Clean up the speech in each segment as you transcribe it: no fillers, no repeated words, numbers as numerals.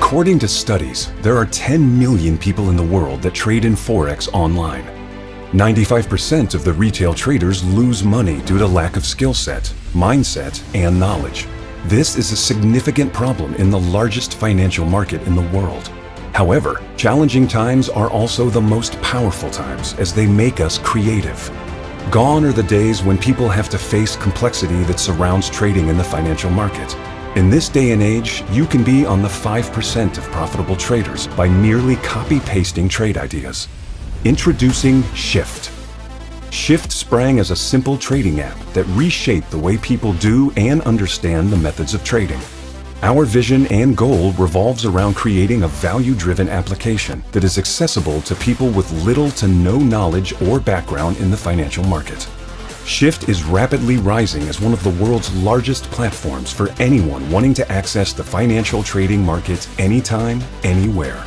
According to studies, there are 10 million people in the world that trade in Forex online. 95% of the retail traders lose money due to lack of skill set, mindset, and knowledge. This is a significant problem in the largest financial market in the world. However, challenging times are also the most powerful times as they make us creative. Gone are the days when people have to face complexity that surrounds trading in the financial market. In this day and age, you can be on the 5% of profitable traders by merely copy-pasting trade ideas. Introducing Shift. Shift sprang as a simple trading app that reshaped the way people do and understand the methods of trading. Our vision and goal revolves around creating a value-driven application that is accessible to people with little to no knowledge or background in the financial market. Shift is rapidly rising as one of the world's largest platforms for anyone wanting to access the financial trading market anytime, anywhere.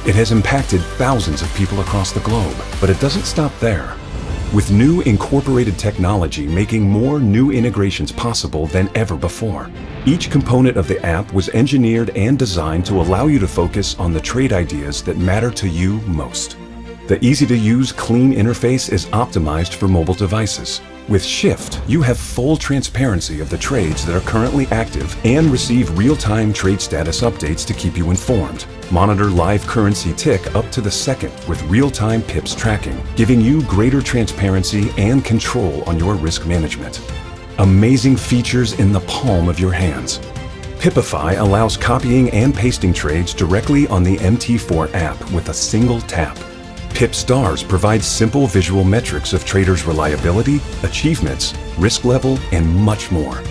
It has impacted thousands of people across the globe, but it doesn't stop there. With new incorporated technology making more new integrations possible than ever before. Each component of the app was engineered and designed to allow you to focus on the trade ideas that matter to you most. The easy-to-use, clean interface is optimized for mobile devices. With Shift, you have full transparency of the trades that are currently active and receive real-time trade status updates to keep you informed. Monitor live currency tick up to the second with real-time pips tracking, giving you greater transparency and control on your risk management. Amazing features in the palm of your hands. Pipify allows copying and pasting trades directly on the MT4 app with a single tap. PipStars provides simple visual metrics of traders' reliability, achievements, risk level, and much more.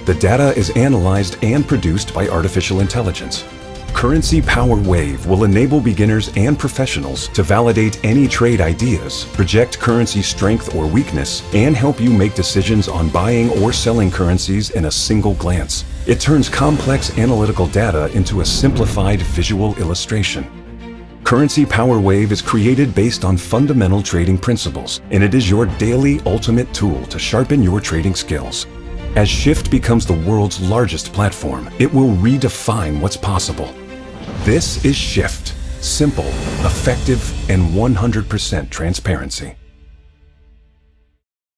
The data is analyzed and produced by artificial intelligence. Currency Power Wave will enable beginners and professionals to validate any trade ideas, project currency strength or weakness, and help you make decisions on buying or selling currencies in a single glance. It turns complex analytical data into a simplified visual illustration. Currency Power Wave is created based on fundamental trading principles, and it is your daily ultimate tool to sharpen your trading skills. As Shift becomes the world's largest platform, it will redefine what's possible. This is Shift. Simple, effective, and 100% transparency.